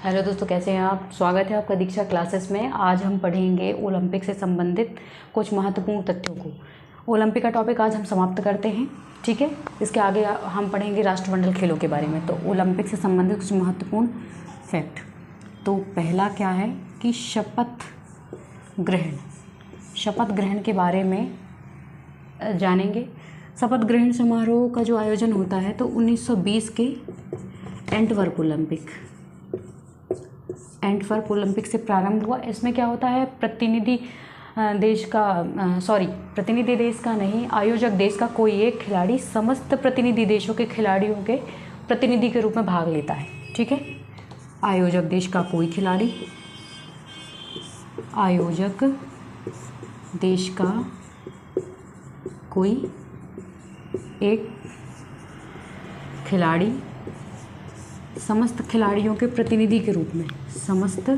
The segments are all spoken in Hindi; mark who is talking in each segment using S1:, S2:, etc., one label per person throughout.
S1: हेलो दोस्तों, कैसे हैं आप। स्वागत है आपका दीक्षा क्लासेस में। आज हम पढ़ेंगे ओलंपिक से संबंधित कुछ महत्वपूर्ण तथ्यों को। ओलंपिक का टॉपिक आज हम समाप्त करते हैं, ठीक है। इसके आगे हम पढ़ेंगे राष्ट्रमंडल खेलों के बारे में। तो ओलंपिक से संबंधित कुछ महत्वपूर्ण फैक्ट। तो पहला क्या है कि शपथ ग्रहण के बारे में जानेंगे। शपथ ग्रहण समारोह का जो आयोजन होता है तो 1920 के एंटवर्प ओलंपिक से प्रारंभ हुआ। इसमें क्या होता है, प्रतिनिधि देश का नहीं, आयोजक देश का कोई एक खिलाड़ी समस्त प्रतिनिधि देशों के खिलाड़ियों के प्रतिनिधि के रूप में भाग लेता है, ठीक है। आयोजक देश का कोई खिलाड़ी, आयोजक देश का कोई एक खिलाड़ी समस्त खिलाड़ियों के प्रतिनिधि के रूप में, समस्त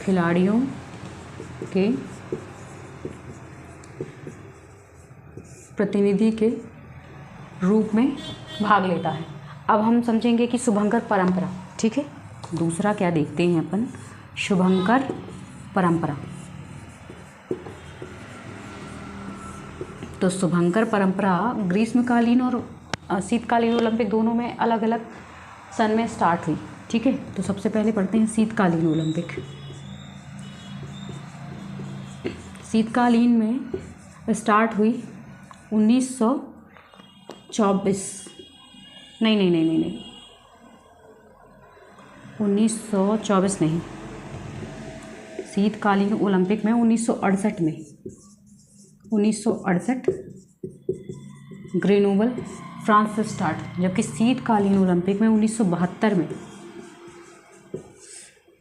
S1: खिलाड़ियों के प्रतिनिधि के रूप में भाग लेता है। अब हम समझेंगे कि शुभंकर परंपरा, ठीक है। दूसरा क्या देखते हैं अपन, शुभंकर परंपरा। तो शुभंकर परंपरा ग्रीष्मकालीन और शीतकालीन ओलंपिक दोनों में अलग अलग सन में स्टार्ट हुई, ठीक है। तो सबसे पहले पढ़ते हैं शीतकालीन ओलंपिक। शीतकालीन में स्टार्ट हुई 1924 नहीं 1924 नहीं, शीतकालीन ओलंपिक में 1968 ग्रेनोबल फ्रांस से स्टार्ट, जबकि शीतकालीन ओलंपिक में 1972 में,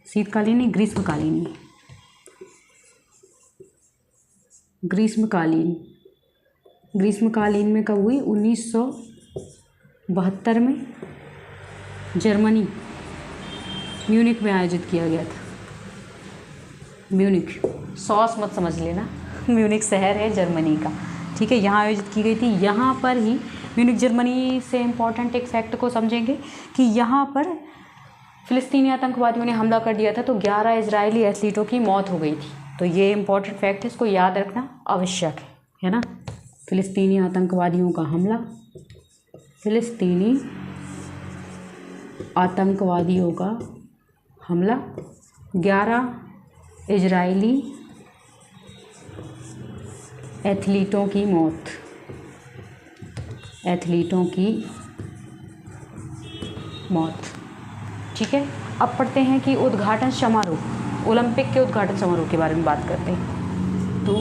S1: शीतकालीन नहीं ग्रीष्मकालीन में कब हुई, 1972 में जर्मनी म्यूनिख में आयोजित किया गया था। म्यूनिख सॉस मत समझ लेना, म्यूनिख शहर है जर्मनी का, ठीक है। यहाँ आयोजित की गई थी। यहाँ पर ही म्यूनिख जर्मनी से इम्पॉर्टेंट एक फैक्ट को समझेंगे कि यहाँ पर फ़िलिस्तीनी आतंकवादियों ने हमला कर दिया था, तो 11 इजरायली एथलीटों की मौत हो गई थी। तो ये इम्पॉर्टेंट फैक्ट है, इसको याद रखना आवश्यक है ना। फ़िलिस्तीनी आतंकवादियों का हमला, फ़िलिस्तीनी आतंकवादियों का हमला, 11 इजरायली एथलीटों की मौत, ठीक है। अब पढ़ते हैं कि उद्घाटन समारोह, ओलंपिक के उद्घाटन समारोह के बारे में बात करते हैं। तो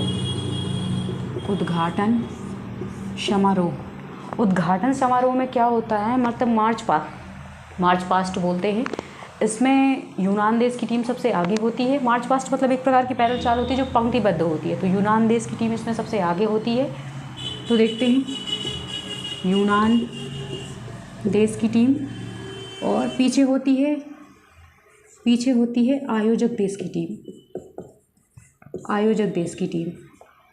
S1: उद्घाटन समारोह में क्या होता है, मतलब मार्च पास्ट बोलते हैं। इसमें यूनान देश की टीम सबसे आगे होती है। मार्च पास्ट मतलब एक प्रकार की पैदल चाल होती है जो पंक्तिबद्ध होती है। तो यूनान देश की टीम इसमें सबसे आगे होती है। तो देखते हैं यूनान देश की टीम, और पीछे होती है आयोजक देश की टीम।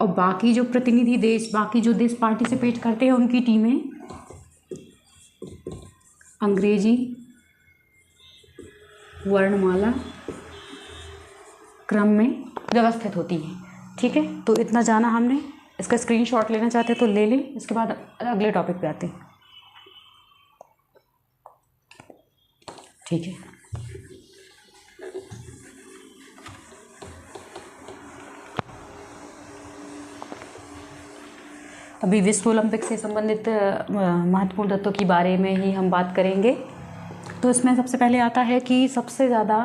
S1: और बाकी जो प्रतिनिधि देश, बाकी जो देश पार्टिसिपेट करते हैं उनकी टीमें अंग्रेजी वर्णमाला क्रम में व्यवस्थित होती है, ठीक है। तो इतना जाना हमने। इसका स्क्रीनशॉट लेना चाहते हैं तो ले लें। इसके बाद अगले टॉपिक पे आते हैं, ठीक है। अभी विश्व ओलंपिक से संबंधित महत्वपूर्ण तत्वों के बारे में ही हम बात करेंगे। तो इसमें सबसे पहले आता है कि सबसे ज़्यादा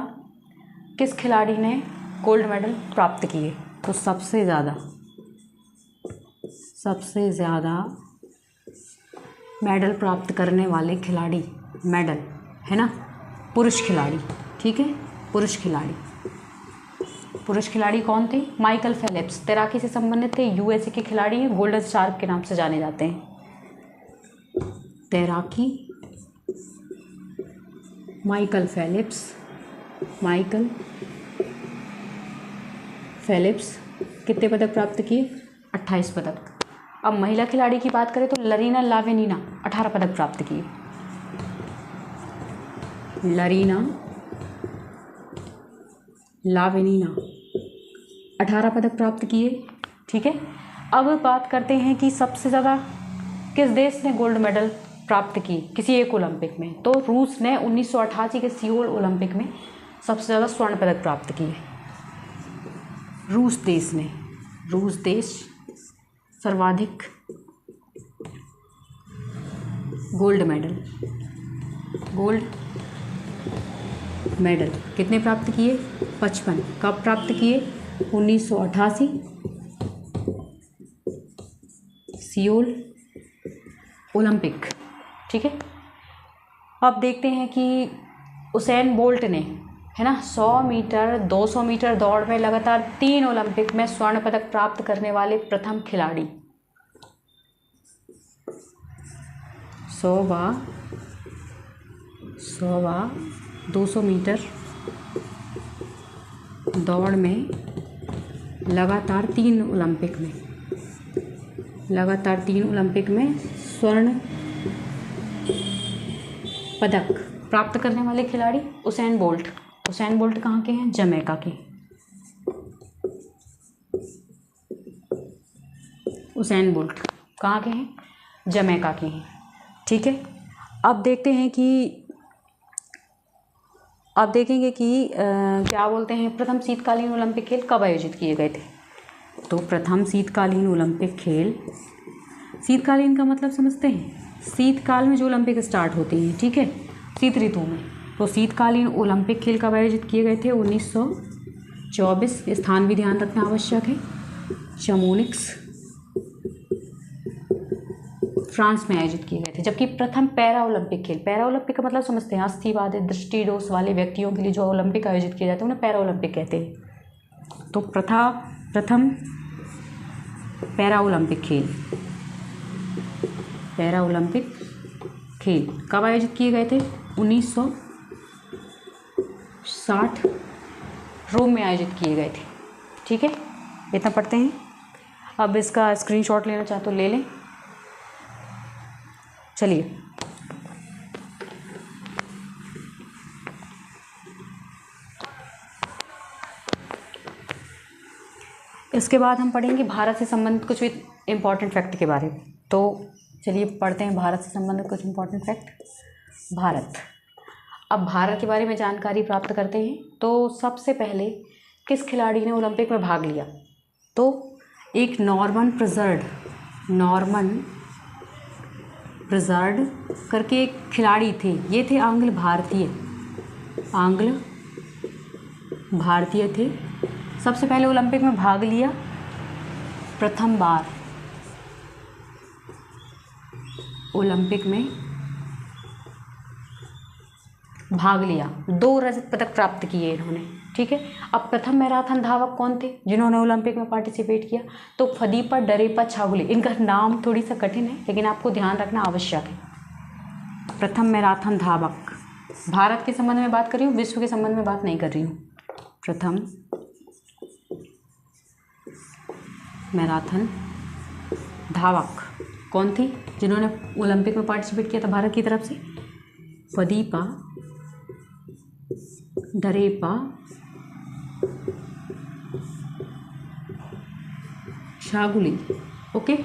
S1: किस खिलाड़ी ने गोल्ड मेडल प्राप्त किए। तो सबसे ज़्यादा मेडल प्राप्त करने वाले खिलाड़ी, मेडल है ना, पुरुष खिलाड़ी, ठीक है। पुरुष खिलाड़ी कौन थे, माइकल फेलिप्स, तैराकी से संबंधित थे। यूएसए के खिलाड़ी हैं, गोल्डन शार्क के नाम से जाने जाते हैं। तैराकी माइकल फेलिप्स कितने पदक प्राप्त किए, 28 पदक। अब महिला खिलाड़ी की बात करें तो लरीना लावेनिना 18 पदक प्राप्त किए। लरीना लाविनीना 18 पदक प्राप्त किए। ठीक है, अब बात करते हैं कि सबसे ज़्यादा किस देश ने गोल्ड मेडल प्राप्त की किसी एक ओलंपिक में। तो रूस ने 1988 के सियोल ओलंपिक में सबसे ज़्यादा स्वर्ण पदक प्राप्त किए। रूस देश सर्वाधिक गोल्ड मेडल कितने प्राप्त किए? 55। कब प्राप्त किए? 1988 सियोल ओलंपिक। ठीक है, अब देखते हैं कि उसेन बोल्ट ने, है ना, 100 मीटर 200 मीटर दौड़ में लगातार 3 ओलंपिक में स्वर्ण पदक प्राप्त करने वाले प्रथम खिलाड़ी। 100 व 200 मीटर दौड़ में लगातार 3 ओलंपिक में स्वर्ण पदक प्राप्त करने वाले खिलाड़ी उसेन बोल्ट कहाँ के हैं? जमैका के। उसेन बोल्ट कहाँ के हैं? जमैका के हैं। ठीक है, अब देखेंगे कि क्या बोलते हैं, प्रथम शीतकालीन ओलंपिक खेल कब आयोजित किए गए थे। तो प्रथम शीतकालीन ओलंपिक खेल, शीतकालीन का मतलब समझते हैं, शीतकाल में जो ओलंपिक स्टार्ट होते हैं, ठीक है, शीत ऋतु में। तो शीतकालीन ओलंपिक खेल कब आयोजित किए गए थे? 1924। स्थान भी ध्यान रखना आवश्यक है। चमोनिक्स फ्रांस में आयोजित किए गए थे। जबकि प्रथम पैरा ओलंपिक का मतलब समझते हैं, अस्थि बाधित दृष्टि दोष वाले व्यक्तियों के लिए जो ओलंपिक आयोजित किए जाते हैं उन्हें पैरा ओलंपिक कहते हैं। तो प्रथम पैरा ओलंपिक खेल कब आयोजित किए गए थे? 1960 रोम में आयोजित किए गए थे। ठीक है, इतना पढ़ते हैं। अब इसका स्क्रीनशॉट लेना चाहे तो ले लें। चलिए, इसके बाद हम पढ़ेंगे भारत से संबंधित कुछ इम्पॉर्टेंट फैक्ट के बारे में। तो चलिए पढ़ते हैं भारत से संबंधित कुछ इम्पॉर्टेंट फैक्ट। अब भारत के बारे में जानकारी प्राप्त करते हैं। तो सबसे पहले किस खिलाड़ी ने ओलंपिक में भाग लिया? तो एक नॉर्मन प्रिजर्ड करके एक खिलाड़ी थे। ये थे आंग्ल भारतीय थे। सबसे पहले ओलंपिक में भाग लिया, प्रथम बार ओलंपिक में भाग लिया। 2 रजत पदक प्राप्त किए इन्होंने। ठीक है, अब प्रथम मैराथन धावक कौन थे जिन्होंने ओलंपिक में पार्टिसिपेट किया? तो फदीपा डरेपा छागुले। इनका नाम थोड़ी सा कठिन है, लेकिन आपको ध्यान रखना आवश्यक है। प्रथम मैराथन धावक, भारत के संबंध में बात कर रही हूँ, विश्व के संबंध में बात नहीं कर रही हूँ। प्रथम मैराथन धावक कौन थी जिन्होंने ओलंपिक में पार्टिसिपेट किया था भारत की तरफ से? फदीपा डरेपा छागुली। ओके,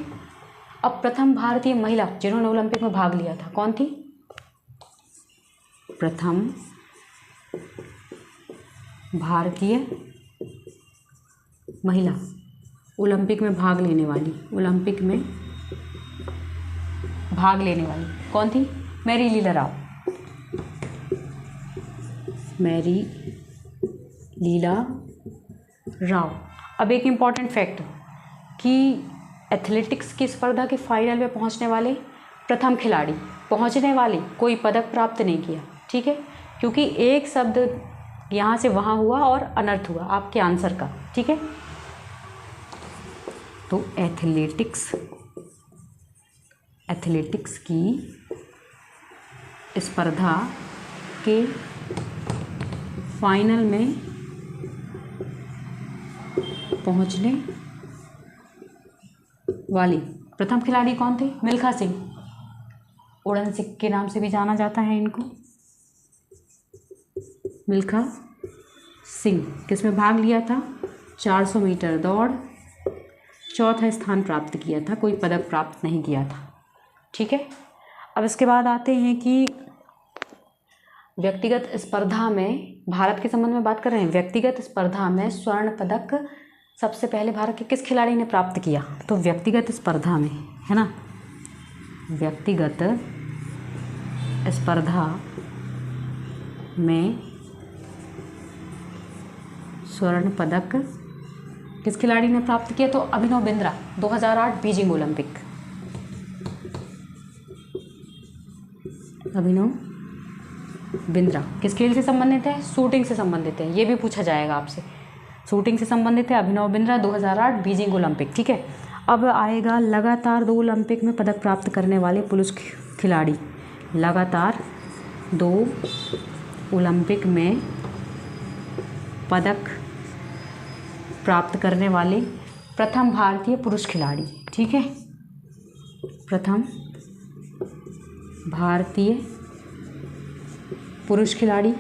S1: अब प्रथम भारतीय महिला जिन्होंने ओलंपिक में भाग लिया था कौन थी? प्रथम भारतीय महिला ओलंपिक में भाग लेने वाली कौन थी? मैरी लीला राव। अब एक इम्पॉर्टेंट फैक्ट कि एथलेटिक्स की स्पर्धा के फाइनल में पहुंचने वाले कोई पदक प्राप्त नहीं किया। ठीक है, क्योंकि एक शब्द यहाँ से वहाँ हुआ और अनर्थ हुआ आपके आंसर का। ठीक है, तो एथलेटिक्स की स्पर्धा के फाइनल में पहुंचने वाली प्रथम खिलाड़ी कौन थे? मिल्खा सिंह। उड़न सिख के नाम से भी जाना जाता है इनको। मिल्खा सिंह किस में भाग लिया था? 400 मीटर दौड़, चौथा स्थान प्राप्त किया था, कोई पदक प्राप्त नहीं किया था। ठीक है, अब इसके बाद आते हैं कि व्यक्तिगत स्पर्धा में, भारत के संबंध में बात कर रहे हैं, व्यक्तिगत स्पर्धा में स्वर्ण पदक सबसे पहले भारत के किस खिलाड़ी ने प्राप्त किया? तो व्यक्तिगत स्पर्धा में, है ना, व्यक्तिगत स्पर्धा में स्वर्ण पदक किस खिलाड़ी ने प्राप्त किया? तो अभिनव बिंद्रा, 2008 बीजिंग ओलंपिक। अभिनव बिंद्रा किस खेल से संबंधित है? शूटिंग से संबंधित है, ये भी पूछा जाएगा आपसे। शूटिंग से संबंधित है अभिनव बिंद्रा, 2008 बीजिंग ओलंपिक। ठीक है, अब आएगा लगातार 2 ओलंपिक में पदक प्राप्त करने वाले पुरुष खिलाड़ी। लगातार 2 ओलंपिक में पदक प्राप्त करने वाले प्रथम भारतीय पुरुष खिलाड़ी। ठीक है, प्रथम भारतीय पुरुष खिलाड़ी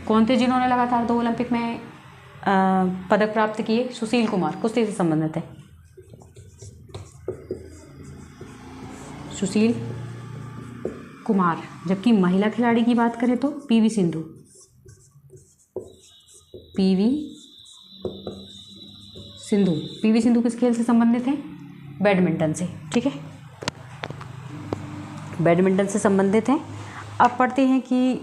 S1: कौन थे जिन्होंने लगातार 2 ओलंपिक में पदक प्राप्त किए? सुशील कुमार, कुश्ती से संबंधित है, सुशील कुमार। जबकि महिला खिलाड़ी की बात करें तो पीवी सिंधु, पीवी सिंधु किस खेल से संबंधित है? बैडमिंटन से। ठीक है, बैडमिंटन से संबंधित हैं। अब पढ़ते हैं कि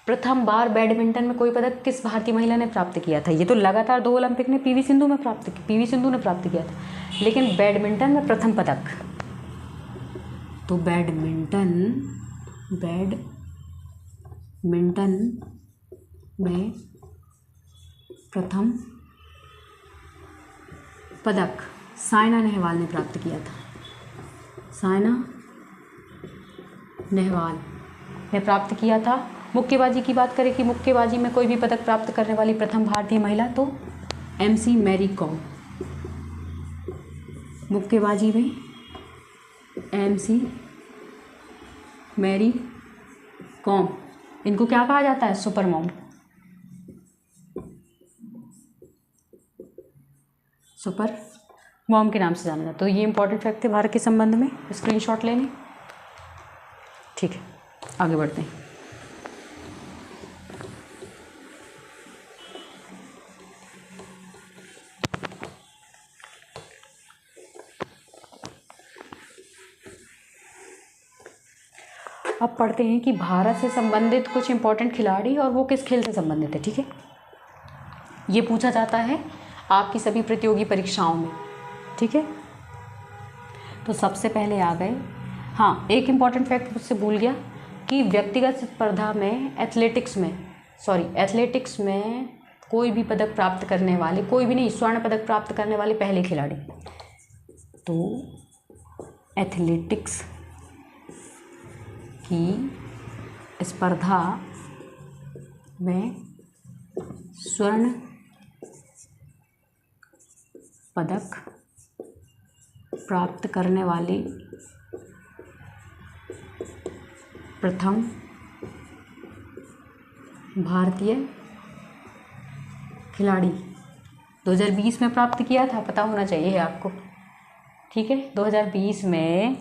S1: प्रथम बार बैडमिंटन में कोई पदक किस भारतीय महिला ने प्राप्त किया था? ये तो लगातार 2 ओलंपिक ने पीवी सिंधु ने प्राप्त किया था, लेकिन बैडमिंटन में प्रथम पदक, तो बैडमिंटन में प्रथम पदक साइना नेहवाल ने प्राप्त किया था। साइना नेहवाल ने प्राप्त किया था। मुक्केबाजी की बात करें कि मुक्केबाजी में कोई भी पदक प्राप्त करने वाली प्रथम भारतीय महिला, तो MC मैरी कॉम। मुक्केबाजी में MC मैरी कॉम, इनको क्या कहा जाता है? Super mom. सुपर मॉम के नाम से जाना जाता है। तो ये इंपॉर्टेंट फैक्ट थे भारत के संबंध में, स्क्रीनशॉट लेने। ठीक है, आगे बढ़ते हैं। अब पढ़ते हैं कि भारत से संबंधित कुछ इंपॉर्टेंट खिलाड़ी और वो किस खेल से संबंधित है। ठीक है, ये पूछा जाता है आपकी सभी प्रतियोगी परीक्षाओं में। ठीक है, तो सबसे पहले आ गए, हाँ एक इम्पॉर्टेंट फैक्ट मुझसे भूल गया कि व्यक्तिगत स्पर्धा में एथलेटिक्स में कोई भी पदक प्राप्त करने वाले, कोई भी नहीं, स्वर्ण पदक प्राप्त करने वाले पहले खिलाड़ी, तो एथलेटिक्स की स्पर्धा में स्वर्ण पदक प्राप्त करने वाले प्रथम भारतीय खिलाड़ी 2020 में प्राप्त किया था, पता होना चाहिए आपको। ठीक है, 2020 में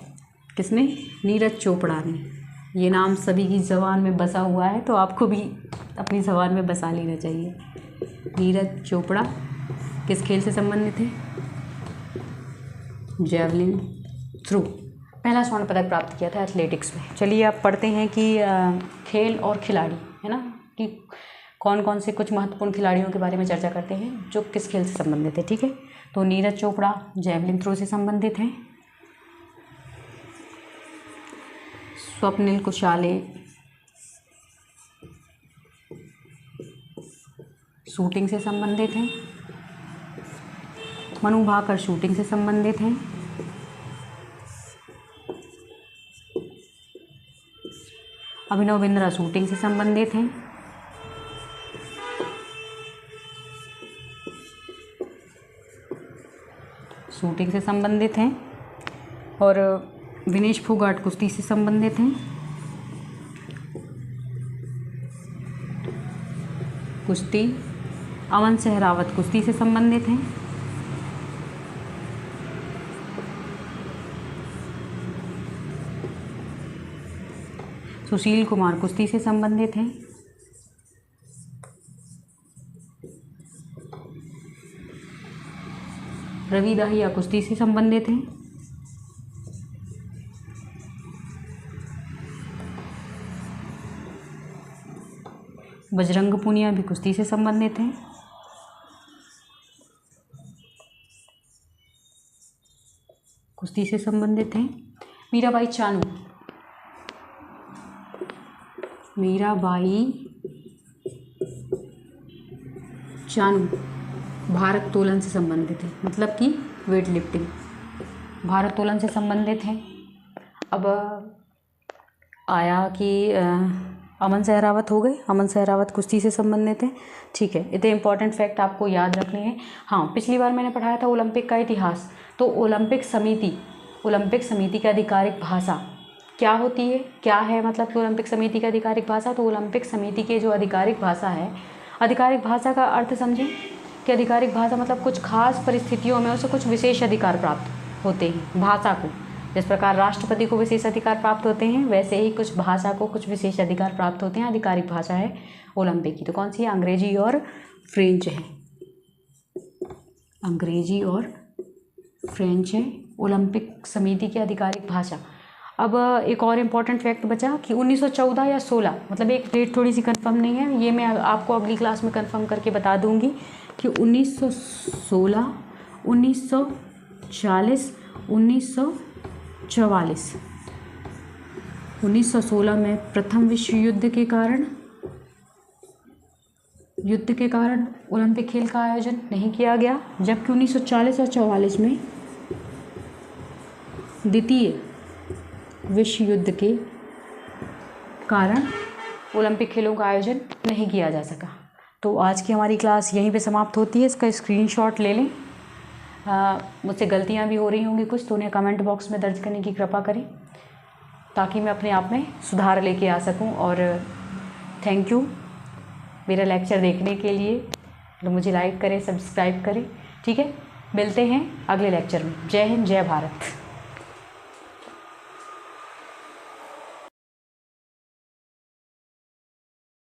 S1: किसने? नीरज चोपड़ा ने। ये नाम सभी की ज़बान में बसा हुआ है, तो आपको भी अपनी ज़बान में बसा लेना चाहिए। नीरज चोपड़ा किस खेल से संबंधित है? जेवलिन थ्रो, पहला स्वर्ण पदक प्राप्त किया था एथलेटिक्स में। चलिए आप पढ़ते हैं कि खेल और खिलाड़ी, है ना, कि कौन कौन से कुछ महत्वपूर्ण खिलाड़ियों के बारे में चर्चा करते हैं जो किस खेल से संबंधित है। ठीक है, तो नीरज चोपड़ा जेवलिन थ्रो से संबंधित हैं। स्वप्निल कुशाले शूटिंग से संबंधित हैं। मनु भाकर शूटिंग से संबंधित हैं। अभिनव बिंद्रा शूटिंग से संबंधित हैं। शूटिंग से संबंधित हैं। और विनेश फोगाट कुश्ती से संबंधित हैं। कुश्ती, अमन सहरावत कुश्ती से संबंधित हैं। सुशील कुमार कुश्ती से संबंधित हैं। रवि दाहिया कुश्ती से संबंधित हैं। बजरंग पूनिया भी कुश्ती से संबंधित हैं। कुश्ती से संबंधित हैं। मीराबाई चानू, मीराबाई चानू भारोत्तोलन से संबंधित है, मतलब कि वेट लिफ्टिंग, भारोत्तोलन से संबंधित हैं। अब आया कि अमन सहरावत हो गए, अमन सहरावत कुश्ती से संबंधित है। ठीक है, इतने इंपॉर्टेंट फैक्ट आपको याद रखने हैं। हाँ, पिछली बार मैंने पढ़ाया था ओलंपिक का इतिहास, तो ओलंपिक समिति की आधिकारिक भाषा क्या होती है, क्या है, मतलब कि ओलंपिक समिति की आधिकारिक भाषा। तो ओलंपिक समिति की जो आधिकारिक भाषा है, आधिकारिक भाषा का अर्थ समझें कि आधिकारिक भाषा मतलब कुछ खास परिस्थितियों में उसे कुछ विशेष अधिकार प्राप्त होते हैं। भाषा को जिस प्रकार राष्ट्रपति को विशेष अधिकार प्राप्त होते हैं, वैसे ही कुछ भाषा को कुछ विशेष अधिकार प्राप्त होते हैं। आधिकारिक भाषा है ओलंपिक की, तो कौन सी है? अंग्रेजी और फ्रेंच है। अंग्रेजी और फ्रेंच है ओलंपिक समिति की आधिकारिक भाषा। अब एक और इम्पॉर्टेंट फैक्ट बचा कि 1914 या 16, मतलब एक डेट थोड़ी सी कंफर्म नहीं है, ये मैं आपको अगली क्लास में कंफर्म करके बता दूंगी कि 1916, 1940, 1944, 1916 में प्रथम विश्व युद्ध के कारण ओलंपिक खेल का आयोजन नहीं किया गया, जबकि 1940 और 44 में द्वितीय विश्व युद्ध के कारण ओलंपिक खेलों का आयोजन नहीं किया जा सका। तो आज की हमारी क्लास यहीं पे समाप्त होती है। इसका स्क्रीनशॉट ले लें। मुझसे गलतियां भी हो रही होंगी कुछ, तो उन्हें कमेंट बॉक्स में दर्ज करने की कृपा करें ताकि मैं अपने आप में सुधार लेके आ सकूं। और थैंक यू मेरा लेक्चर देखने के लिए। तो मुझे लाइक करें, सब्सक्राइब करें। ठीक है, मिलते हैं अगले लेक्चर में। जय हिंद, जय भारत।